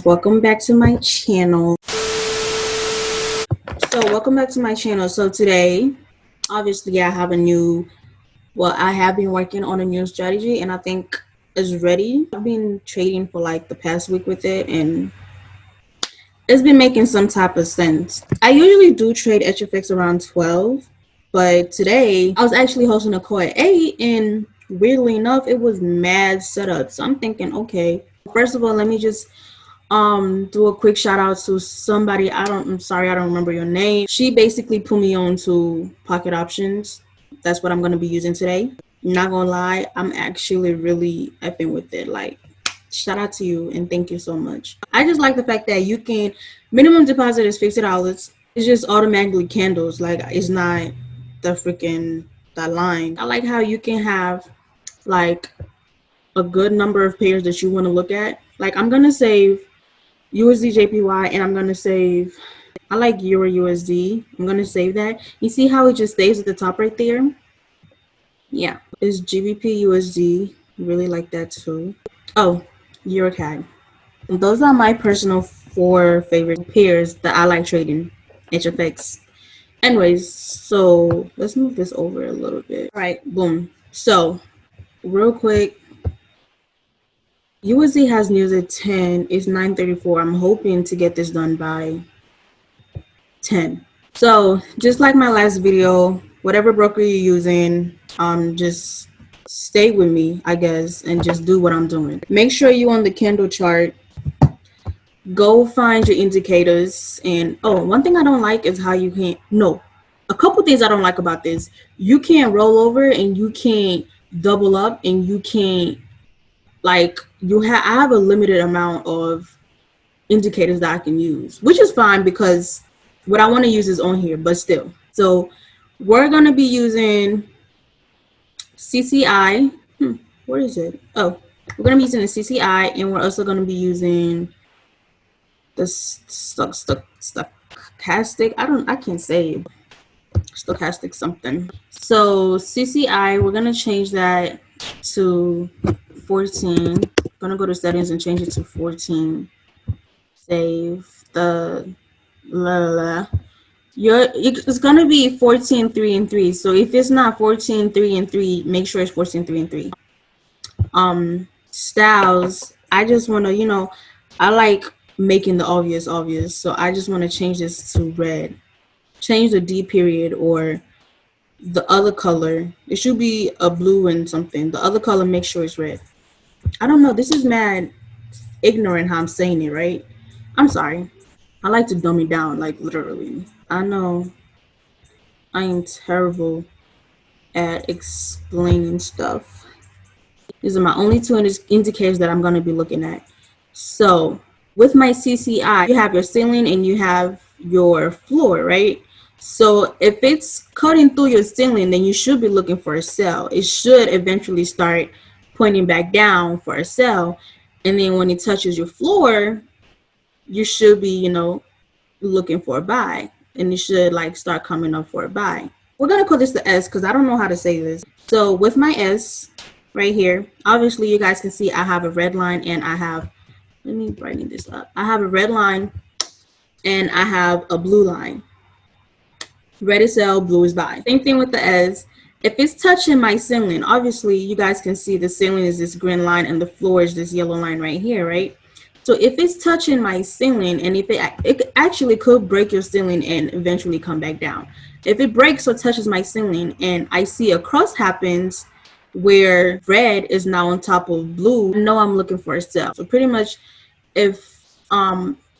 guys, welcome back to my channel. So today, obviously I have I have been working on a new strategy and I think it's ready. I've been trading for like the past week with it and it's been making some type of sense. I usually do trade HFX around 12, but today I was actually hosting a call at 8 and weirdly enough it was mad setup. So I'm thinking, okay, first of all, let me just do a quick shout out to somebody. I'm sorry, I don't remember your name. She basically put me on to pocket options. That's what I'm going to be using today. Not gonna lie, I'm actually really effing with it. Like, shout out to you and thank you so much. I just like the fact that you can, minimum deposit is $50. It's just automatically candles. Like, it's not that line. I like how you can have like a good number of pairs that you want to look at. Like, I'm gonna save USD JPY and I'm gonna save, I like Euro USD. I'm gonna save that. You see how it just stays at the top right there? Yeah, it's GBP USD. Really like that too. Oh, Euro CAD. Those are my personal 4 favorite pairs that I like trading. HFX. Anyways, so let's move this over a little bit. All right, boom. So real quick, USD has news at 10. It's 9:34. I'm hoping to get this done by 10. So just like my last video, whatever broker you're using, just stay with me, I guess, and just do what I'm doing. Make sure you on the candle chart. Go find your indicators. And oh, one thing I don't like is how you can't, no, a couple things I don't like about this. You can't roll over and you can't double up and you can't, like, I have a limited amount of indicators that I can use, which is fine because what I want to use is on here, but still. So we're going to be using CCI. Where is it? Oh, we're going to be using the CCI and we're also going to be using the stochastic. I can't say it. Stochastic something. So CCI, we're going to change that to 14. I'm going to go to settings and change it to 14. Save the it's gonna be 14 3 and 3. So if it's not 14 3 and 3, make sure it's 14 3 and 3. Styles, I just want to, I like making the obvious, so I just want to change this to red. Change the D period or the other color. It should be a blue and something. The other color, make sure it's red. I don't know, this is mad ignorant how I'm saying it, right? I'm sorry. I like to dumb it down, like literally. I know I am terrible at explaining stuff. These are my only 2 indicators that I'm going to be looking at. So with my CCI, you have your ceiling and you have your floor, right? So if it's cutting through your ceiling, then you should be looking for a sell. It should eventually start pointing back down for a sell. And then when it touches your floor, you should be, looking for a buy, and you should like start coming up for a buy. We're going to call this the S because I don't know how to say this. So with my S right here, obviously you guys can see I have a red line and I have, let me brighten this up. I have a red line and I have a blue line. Red is sell, blue is buy. Same thing with the S. If it's touching my ceiling, obviously you guys can see the ceiling is this green line and the floor is this yellow line right here, right? So if it's touching my ceiling and if it actually could break your ceiling and eventually come back down. If it breaks or touches my ceiling and I see a cross happens where red is now on top of blue, I know I'm looking for a sell. So pretty much if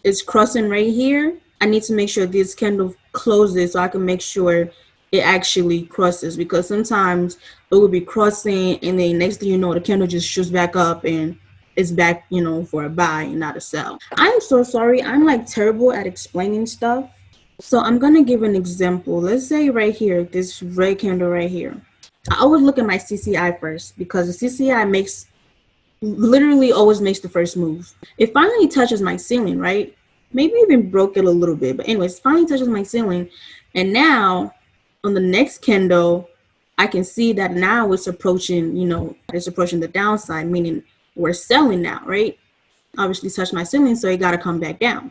it's crossing right here, I need to make sure this candle closes so I can make sure it actually crosses, because sometimes it will be crossing and then next thing you know the candle just shoots back up and it's back, for a buy and not a sell. I'm so sorry. I'm like terrible at explaining stuff. So I'm going to give an example. Let's say right here, this red candle right here. I always look at my CCI first because the CCI literally always makes the first move. It finally touches my ceiling, right? Maybe even broke it a little bit. But anyways, finally touches my ceiling. And now on the next candle, I can see that now it's approaching, it's approaching the downside, meaning we're selling now, right? obviously touched my ceiling, so it got to come back down.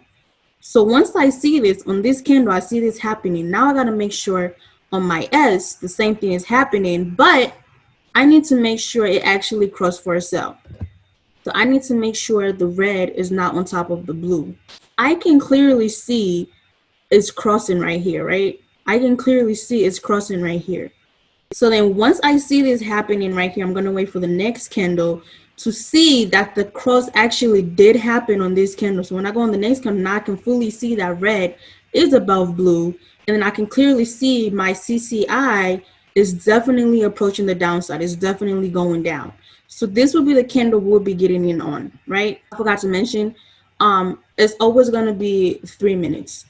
So once I see this on this candle, I see this happening. Now I got to make sure on my S, the same thing is happening, but I need to make sure it actually crossed for a sell. So I need to make sure the red is not on top of the blue. I can clearly see it's crossing right here, right? I can clearly see it's crossing right here. So then once I see this happening right here, I'm going to wait for the next candle to see that the cross actually did happen on this candle. So when I go on the next candle, now I can fully see that red is above blue. And then I can clearly see my CCI is definitely approaching the downside. It's definitely going down. So this will be the candle we'll be getting in on, right? I forgot to mention, it's always going to be 3 minutes.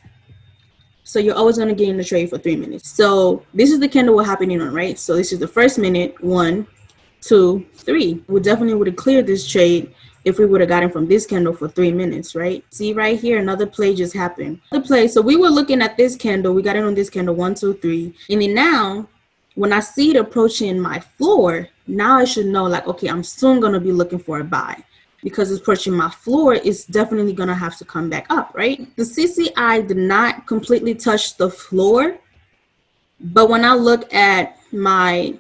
So you're always going to get in the trade for 3 minutes. So this is the candle we're happening on, right? So this is the first minute, 1, 2, 3. We definitely would have cleared this trade if we would have gotten from this candle for 3 minutes, right? See right here, another play just happened. Another play. So we were looking at this candle. We got in on this candle, 1, 2, 3. And then now, when I see it approaching my floor, now I should know, like, okay, I'm soon going to be looking for a buy. Because it's approaching my floor, it's definitely going to have to come back up, right? The CCI did not completely touch the floor. But when I look at my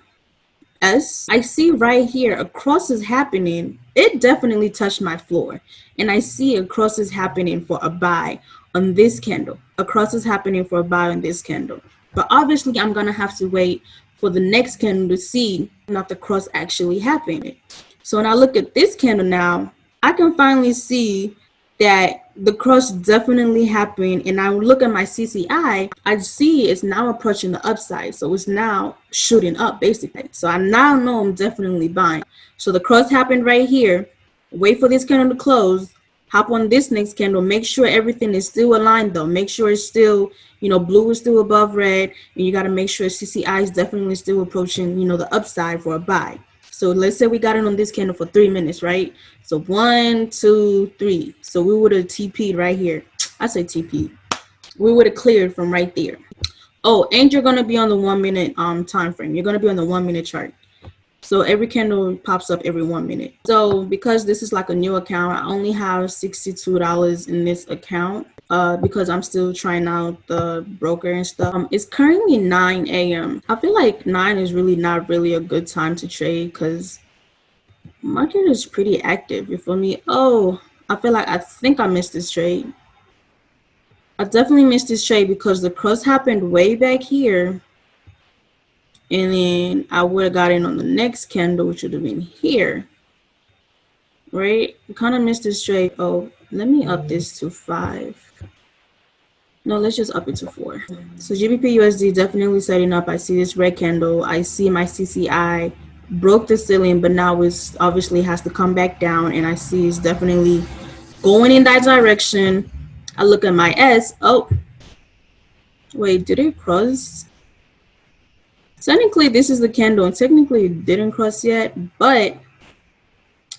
S, I see right here a cross is happening. It definitely touched my floor. And I see a cross is happening for a buy on this candle. A cross is happening for a buy on this candle. But obviously, I'm going to have to wait for the next candle to see if the cross actually happened. So when I look at this candle now, I can finally see that the cross definitely happened. And I look at my CCI, I see it's now approaching the upside. So it's now shooting up, basically. So I now know I'm definitely buying. So the cross happened right here. Wait for this candle to close. Hop on this next candle. Make sure everything is still aligned, though. Make sure it's still, blue is still above red. And you got to make sure CCI is definitely still approaching, the upside for a buy. So let's say we got it on this candle for 3 minutes, right? So 1, 2, 3. So we would have TP'd right here. I say TP. We would have cleared from right there. Oh, and you're going to be on the 1 minute time frame. You're going to be on the 1 minute chart. So every candle pops up every 1 minute. So because this is like a new account, I only have $62 in this account because I'm still trying out the broker and stuff. It's currently 9 a.m. I feel like 9 is really not really a good time to trade because market is pretty active. You feel me? Oh, I think I missed this trade. I definitely missed this trade because the cross happened way back here. And then I would have got in on the next candle, which would have been here, right? I kind of missed this trade. Oh, let me up this to 5. No, let's just up it to 4. So GBP USD definitely setting up. I see this red candle. I see my CCI broke the ceiling, but now it's obviously has to come back down. And I see it's definitely going in that direction. I look at my S. Oh, wait, did it cross? Technically, this is the candle, and technically it didn't cross yet, but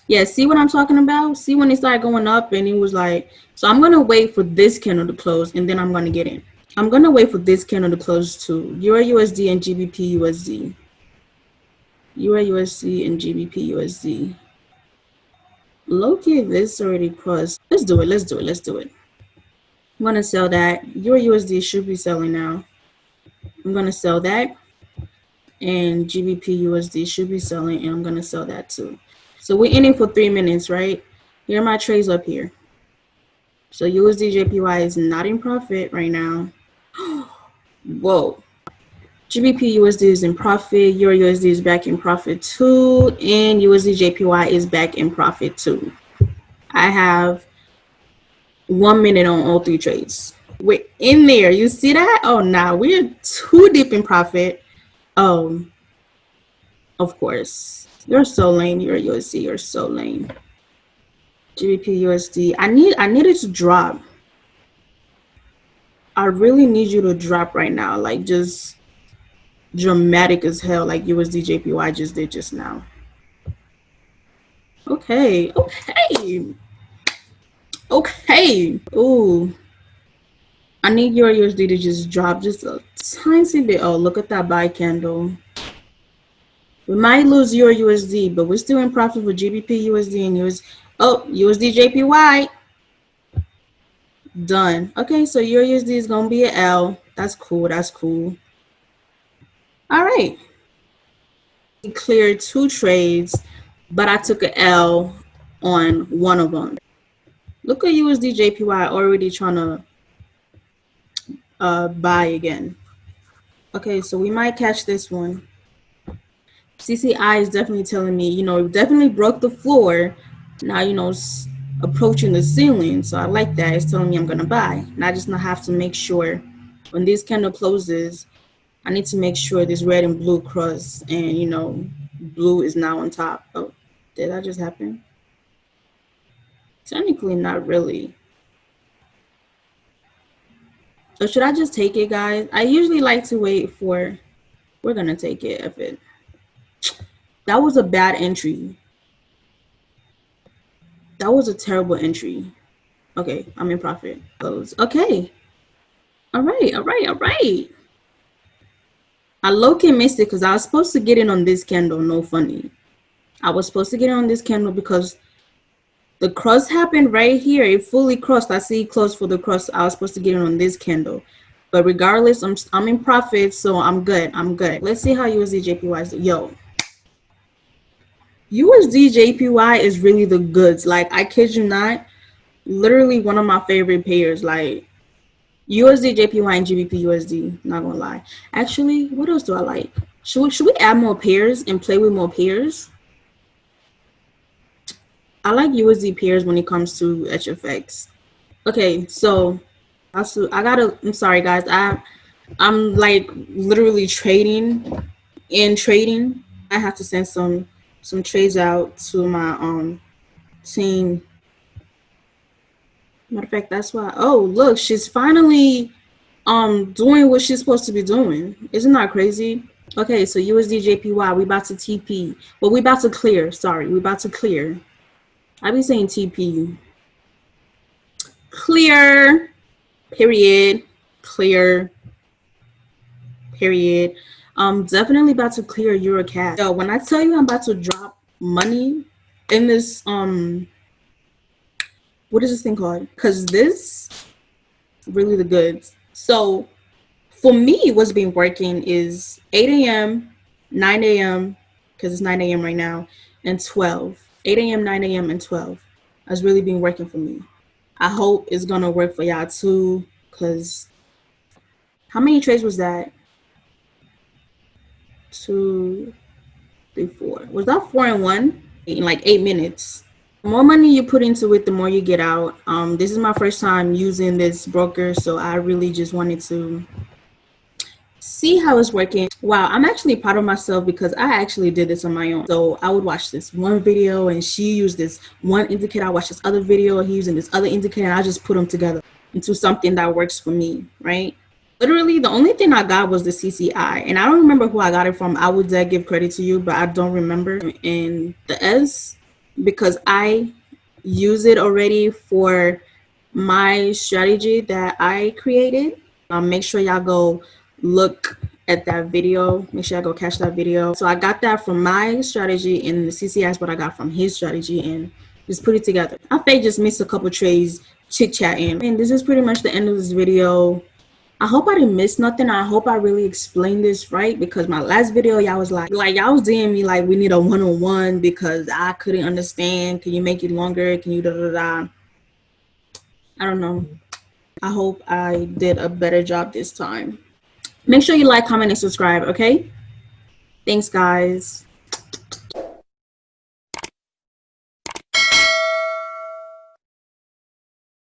yeah, see what I'm talking about? See when it started going up and it was like, so I'm going to wait for this candle to close and then I'm going to get in. I'm going to wait for this candle to close too. Euro USD and GBP USD. Euro USD and GBP USD. Low-key, this already crossed. Let's do it. Let's do it. Let's do it. I'm going to sell that. Euro USD should be selling now. I'm going to sell that. And GBP USD should be selling, and I'm going to sell that too. So we're in it for 3 minutes, right? Here are my trades up here. So USD JPY is not in profit right now. Whoa. GBP USD is in profit. Euro USD is back in profit too. And USD JPY is back in profit too. I have 1 minute on all 3 trades. We're in there. You see that? Oh, nah, we're too deep in profit. Of course. You're so lame. You're USD. You're so lame. GBP USD. I need it to drop. I really need you to drop right now. Like just dramatic as hell, like USD JPY just did just now. Okay. Ooh. I need your USD to just drop just a tiny bit. Oh, look at that buy candle. We might lose your USD, but we're still in profit for GBP USD and USD. Oh, USD JPY. Done. Okay, so your USD is going to be an L. That's cool. That's cool. All right. Cleared 2 trades, but I took an L on one of them. Look at USD JPY already trying to buy again. Okay, so we might catch this one. CCI is definitely telling me, you know, it definitely broke the floor. Now, you know, it's approaching the ceiling. So I like that. It's telling me I'm going to buy. And I just have to make sure when this candle closes, I need to make sure this red and blue cross and, you know, blue is now on top. Oh, did that just happen? Technically, not really. So should I just take it, guys? I usually like to wait for, we're going to take it. If it, that was a bad entry. That was a terrible entry. Okay, I'm in profit. Close. Okay. All right, all right, all right. I low-key missed it because I was supposed to get in on this candle. No funny. I was supposed to get in on this candle because the cross happened right here. It fully crossed. I see it closed for the cross. I was supposed to get in on this candle. But regardless, I'm in profit, so I'm good. I'm good. Let's see how USD JPY is. Yo. USD JPY is really the goods. Like, I kid you not. Literally one of my favorite pairs. Like, USD JPY and GBP USD, not gonna lie. Actually, what else do I like? Should we add more pairs and play with more pairs? I like USD pairs when it comes to HFX. Okay, so I'm sorry guys, I'm like literally trading. I have to send some trades out to my team. Matter of fact, that's why. Oh, look, she's finally doing what she's supposed to be doing. Isn't that crazy? Okay, so USD JPY, we about to TP. Well, we about to clear. Sorry, we about to clear. I be saying TP. Clear. Period. Clear. Period. Definitely about to clear Eurocash. So when I tell you I'm about to drop money in this what is this thing called? Because this really the goods. So for me, what's been working is 8 a.m., 9 a.m., because it's 9 a.m. right now, and 12. 8 a.m., 9 a.m., and 12. That's really been working for me. I hope it's going to work for y'all too, because how many trades was that? 2, 3, 4. Was that 4 and 1? In like 8 minutes. The more money you put into it, the more you get out. This is my first time using this broker, so I really just wanted to see how it's working. Wow, I'm actually proud of myself because I actually did this on my own. So I would watch this one video and she used this one indicator. I watched this other video and he using this other indicator, and I just put them together into something that works for me, right? Literally, the only thing I got was the CCI, and I don't remember who I got it from. I would give credit to you, but I don't remember. And the S, because I use it already for my strategy that I created. Make sure y'all go look at that video. Make sure I go catch that video. So I got that from my strategy, and the CCI is what I got from his strategy, and just put it together. I think just missed a couple trades chit chatting, and this is pretty much the end of this video. I hope I didn't miss nothing. I hope I really explained this right, because my last video y'all was like y'all was DMing me like we need a one-on-one because I couldn't understand. Can you make it longer? Can you I don't know. I hope I did a better job this time. Make sure you like, comment, and subscribe, okay? Thanks, guys.